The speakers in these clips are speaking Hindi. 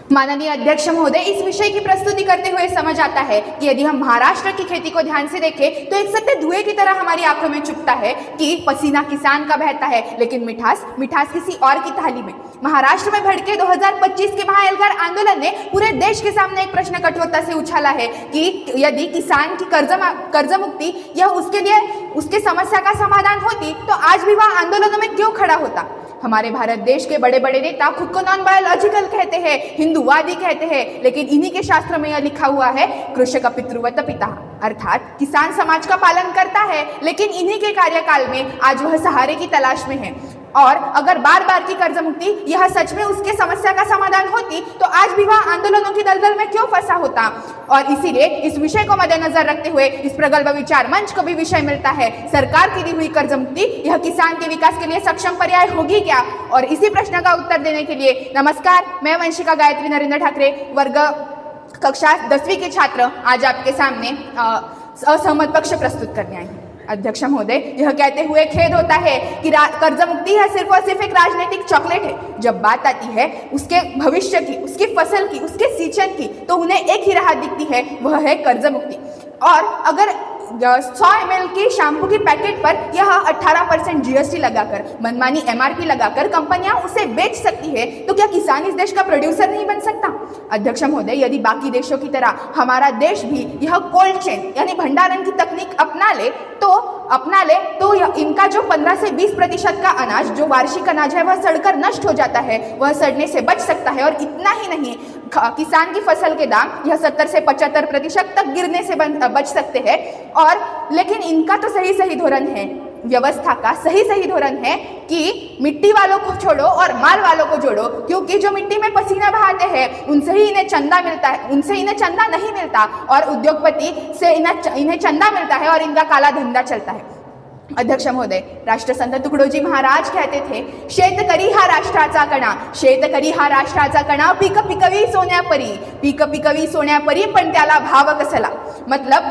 माननीय अध्यक्ष महोदय, इस विषय की प्रस्तुति करते हुए समझ आता है कि यदि हम महाराष्ट्र की खेती को ध्यान से देखें तो एक सत्य धुएं की तरह हमारी आंखों में चुभता है कि पसीना किसान का बहता है लेकिन मिठास किसी और की थाली में। महाराष्ट्र में भड़के 2025 के महाएल्गार आंदोलन ने पूरे देश के सामने एक प्रश्न कठोरता से उछाला है कि यदि किसान की कर्ज मुक्ति यह उसके समस्या का समाधान होती तो आज भी वह आंदोलनों में क्यों खड़ा होता। हमारे भारत देश के बड़े बड़े नेता खुद को नॉन बायोलॉजिकल कहते हैं, हिंदूवादी कहते हैं, लेकिन इन्हीं के शास्त्र में यह लिखा हुआ है कृषक पितृवत पिता, अर्थात किसान समाज का पालन करता है लेकिन इन्हीं के कार्यकाल में आज वह सहारे की तलाश में है। और अगर बार बार की कर्ज मुक्ति यह सच में उसके समस्या का समाधान होती तो आज भी वह आंदोलनों की दलदल में क्यों फंसा होता। और इसीलिए इस विषय को मद्देनजर रखते हुए इस प्रगल्भ विचार मंच को भी विषय मिलता है, सरकार की दी हुई कर्ज मुक्ति यह किसान के विकास के लिए सक्षम पर्याय होगी क्या। और इसी प्रश्न का उत्तर देने के लिए नमस्कार, मैं वंशिका गायत्री नरेंद्र ठाकरे, वर्ग कक्षा 10वीं के छात्र आज आपके सामने असहमत पक्ष प्रस्तुत करने आए हैं। अध्यक्ष महोदय, यह कहते हुए खेद होता है कि कर्ज मुक्ति है सिर्फ और सिर्फ एक राजनीतिक चॉकलेट है। जब बात आती है उसके भविष्य की, उसकी फसल की, उसके सिंचन की, तो उन्हें एक ही राहत दिखती है, वह है कर्ज मुक्ति। और अगर 100 ml की शैम्पू की पैकेट पर यह 18% GST लगाकर, मनमानी MRP लगाकर कंपनियां उसे बेच सकती है तो क्या किसान इस देश का प्रोड्यूसर नहीं बन सकता। अध्यक्ष महोदय, यदि बाकी देशों की तरह हमारा देश भी यह कोल्ड चेन यानी भंडारण की तकनीक अपना ले तो इनका जो 15 से 20% का अनाज, जो वार्षिक अनाज है, वह सड़कर नष्ट हो जाता है, वह सड़ने से बच सकता है। और इतना ही नहीं, किसान की फसल के दाम यह 70 से 75% तक गिरने से बच सकते हैं। और लेकिन इनका तो सही धोरण है, व्यवस्था का सही धोरण है कि मिट्टी वालों को छोड़ो और माल वालों को जोड़ो, क्योंकि जो मिट्टी में पसीना बहाते हैं उनसे ही इन्हें चंदा मिलता है, उनसे इन्हें चंदा नहीं मिलता, और उद्योगपति से इन्हें चंदा मिलता है और इनका काला धंधा चलता है। अध्यक्ष महोदय, राष्ट्रसंत तुकडोजी महाराज कहते थे, शेतकरी हा राष्ट्राचा कणा, शेतकरी हा राष्ट्राचा कणा, पीक पिकवी सोन्यापरी पण त्याला भाव कसला। मतलब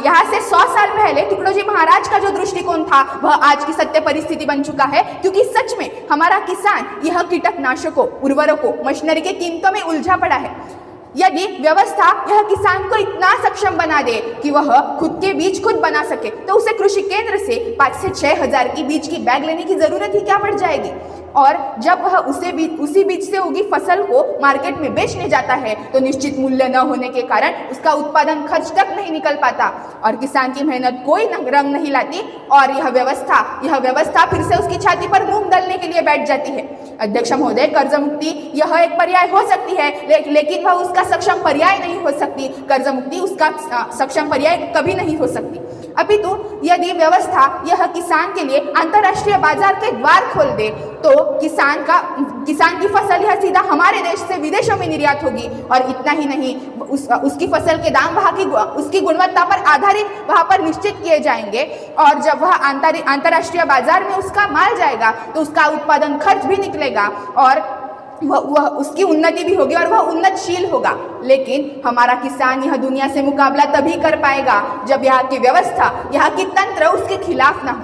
यहाँ से 100 साल पहले तुकडोजी महाराज का जो दृष्टिकोण था वह आज की सत्य परिस्थिति बन चुका है, क्योंकि सच में हमारा किसान यह कीटनाशकों, उर्वरकों, मशीनरी के कीमतों में उलझा पड़ा है। यदि व्यवस्था यह किसान को इतना सक्षम बना दे कि वह खुद के बीज खुद बना सके तो उसे कृषि केंद्र से 5 से 6 हजार की बीज की बैग लेने की जरूरत ही क्या पड़ जाएगी। और जब वह उसी बीज से उगी फसल को मार्केट में बेचने जाता है तो निश्चित मूल्य न होने के कारण उसका उत्पादन खर्च तक नहीं निकल पाता और किसान की मेहनत कोई रंग नहीं लाती, और यह व्यवस्था फिर से उसकी छाती पर मूंग दलने के लिए बैठ जाती है। अध्यक्ष महोदय, कर्ज मुक्ति यह एक पर्याय हो सकती है, लेकिन वह उसका सक्षम पर्याय नहीं हो सकती। कर्ज मुक्ति उसका सक्षम पर्याय कभी नहीं हो सकती। अपितु यदि व्यवस्था यह किसान के लिए अंतर्राष्ट्रीय बाजार के द्वार खोल दे तो किसान की फसल यह सीधा हमारे देश से विदेशों में निर्यात होगी। और इतना ही नहीं, उसकी फसल के दाम उसकी गुणवत्ता पर आधारित वहाँ पर निश्चित किए जाएंगे, और जब वह अंतर्राष्ट्रीय बाजार में उसका माल जाएगा तो उसका उत्पादन खर्च भी निकलेगा और वह उसकी उन्नति भी होगी और वह उन्नतशील होगा। लेकिन हमारा किसान यह दुनिया से मुकाबला तभी कर पाएगा जब यहाँ की व्यवस्था, यहाँ की तंत्र उसके खिलाफ ना हो।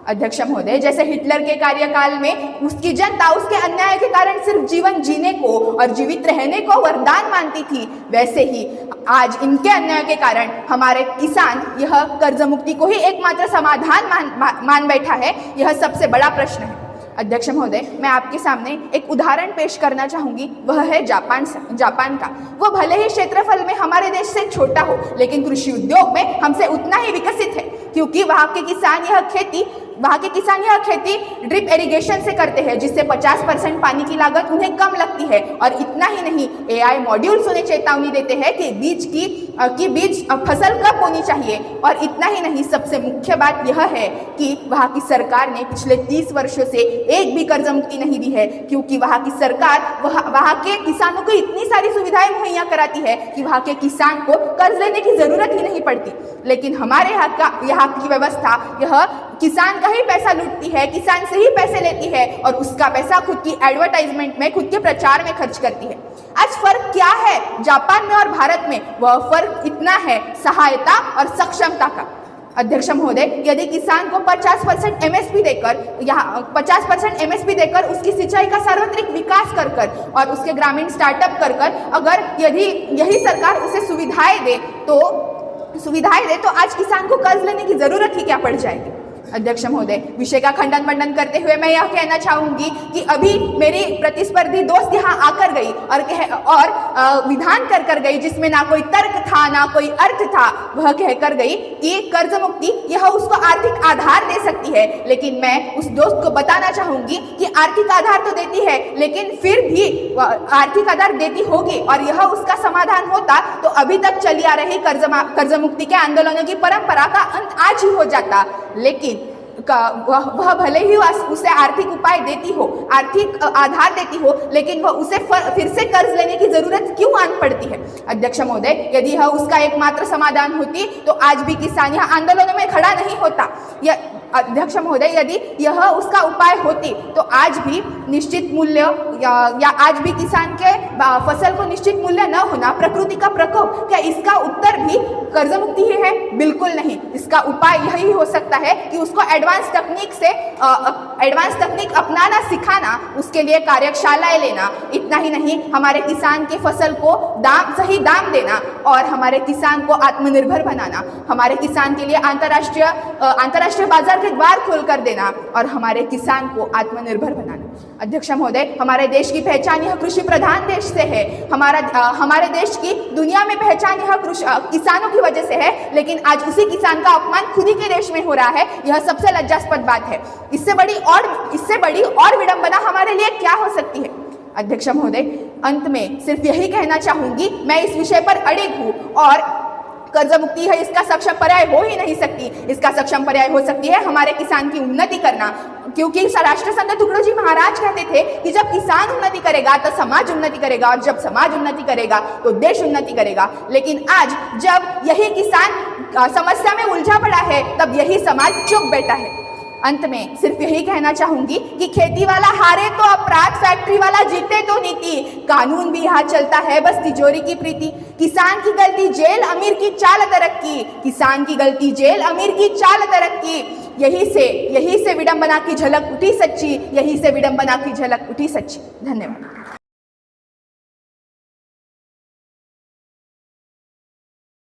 अध्यक्ष महोदय, जैसे हिटलर के कार्यकाल में उसकी जनता उसके अन्याय के कारण सिर्फ जीवन जीने को और जीवित रहने को वरदान मानती थी, वैसे ही आज इनके अन्याय के कारण हमारे किसान यह कर्ज मुक्ति को ही एकमात्र समाधान मान बैठा है। यह सबसे बड़ा प्रश्न है। अध्यक्ष महोदय, मैं आपके सामने एक उदाहरण पेश करना चाहूँगी, वह है जापान का। वह भले ही क्षेत्रफल में हमारे देश से छोटा हो, लेकिन कृषि उद्योग में हमसे उतना ही विकसित है, क्योंकि वहाँ के किसान यह खेती ड्रिप इरिगेशन से करते हैं, जिससे 50% पानी की लागत उन्हें कम लगती है। और इतना ही नहीं, AI मॉड्यूल्स उन्हें चेतावनी देते हैं कि बीज फसल कब बोनी चाहिए। और इतना ही नहीं, सबसे मुख्य बात यह है कि वहाँ की सरकार ने पिछले 30 वर्षों से एक भी कर्ज मुक्ति नहीं दी है, क्योंकि वहाँ की सरकार वहाँ के किसानों को इतनी सारी सुविधाएं मुहैया कराती है कि वहाँ के किसान को कर्ज लेने की जरूरत ही नहीं पड़ती। लेकिन हमारे यहाँ की व्यवस्था यह किसान का ही पैसा लूटती है, किसान से ही पैसे लेती है और उसका पैसा खुद की एडवर्टाइजमेंट में, खुद के प्रचार में खर्च करती है। आज फर्क क्या है जापान में और भारत में? वह फर्क इतना है सहायता और सक्षमता का। अध्यक्ष महोदय, यदि किसान को 50% MSP देकर या 50% MSP देकर उसकी सिंचाई का सार्वत्रिक विकास कर कर और उसके ग्रामीण स्टार्टअप कर कर अगर यदि यही सरकार उसे सुविधाएं दे तो आज किसान को कर्ज लेने की जरूरत ही क्या पड़ जाएगी। अध्यक्ष महोदय, विषय का खंडन मंडन करते हुए मैं यह कहना चाहूंगी कि अभी मेरी प्रतिस्पर्धी दोस्त यहाँ आकर गई और विधान कर गई जिसमें ना कोई तर्क था ना कोई अर्थ था। वह कहकर गई कि कर्ज मुक्ति यह उसको आर्थिक आधार दे सकती है, लेकिन मैं उस दोस्त को बताना चाहूंगी कि आर्थिक आधार तो देती है, लेकिन फिर भी आर्थिक आधार देती होगी और यह उसका समाधान होता तो अभी तक चली आ रही कर्ज मुक्ति के आंदोलनों की परंपरा का अंत आज ही हो जाता। लेकिन वह भले ही उसे आर्थिक उपाय देती हो, आर्थिक आधार देती हो, लेकिन वह उसे फिर से कर्ज लेने की जरूरत क्यों आन पड़ती है। अध्यक्ष महोदय, यदि यह उसका एकमात्र समाधान होती तो आज भी किसान यहाँ आंदोलनों में खड़ा नहीं होता। अध्यक्ष महोदय, यदि यह उसका उपाय होती तो आज भी निश्चित मूल्य या आज भी किसान के फसल को निश्चित मूल्य न होना, प्रकृति का प्रकोप, क्या इसका उत्तर भी कर्ज मुक्ति ही है? बिल्कुल नहीं। इसका उपाय यही हो सकता है कि उसको एडवांस तकनीक अपनाना सिखाना, उसके लिए कार्यशालाएं लेना। इतना ही नहीं, हमारे किसान के फसल को सही दाम देना और हमारे किसान को आत्मनिर्भर बनाना, हमारे किसान के लिए अंतर्राष्ट्रीय बाजार के द्वार खोल कर देना और हमारे किसान को आत्मनिर्भर बनाना। अध्यक्ष महोदय, हमारे देश की पहचान यह कृषि प्रधान देश से है। हमारे देश की दुनिया में पहचान यह किसानों की वजह से है, लेकिन आज उसी किसान का अपमान खुद ही के देश में हो रहा है। यह सबसे लज्जास्पद बात है। इससे बड़ी और विडंबना हमारे लिए क्या हो सकती है। अध्यक्ष महोदय, अंत में सिर्फ यही कहना चाहूंगी, मैं इस विषय पर अड़िग हूँ और कर्ज मुक्ति है इसका सक्षम पर्याय हो ही नहीं सकती। इसका सक्षम पर्याय हो सकती है हमारे किसान की उन्नति करना, क्योंकि राष्ट्रसंत तुकडोजी महाराज कहते थे कि जब किसान उन्नति करेगा तो समाज उन्नति करेगा और जब समाज उन्नति करेगा तो देश उन्नति करेगा। लेकिन आज जब यही किसान समस्या में उलझा पड़ा है तब यही समाज चुप बैठा है। अंत में सिर्फ यही कहना चाहूंगी कि खेती वाला हारे तो अपराध, फैक्ट्री वाला जीते तो नीति, कानून भी यहाँ चलता है बस तिजोरी की प्रीति। किसान की गलती जेल, अमीर की चाल तरक्की, किसान की गलती जेल, अमीर की चाल तरक्की। यही से विडंबना की झलक उठी सच्ची, यही से विडंबना की झलक उठी सच्ची। धन्यवाद।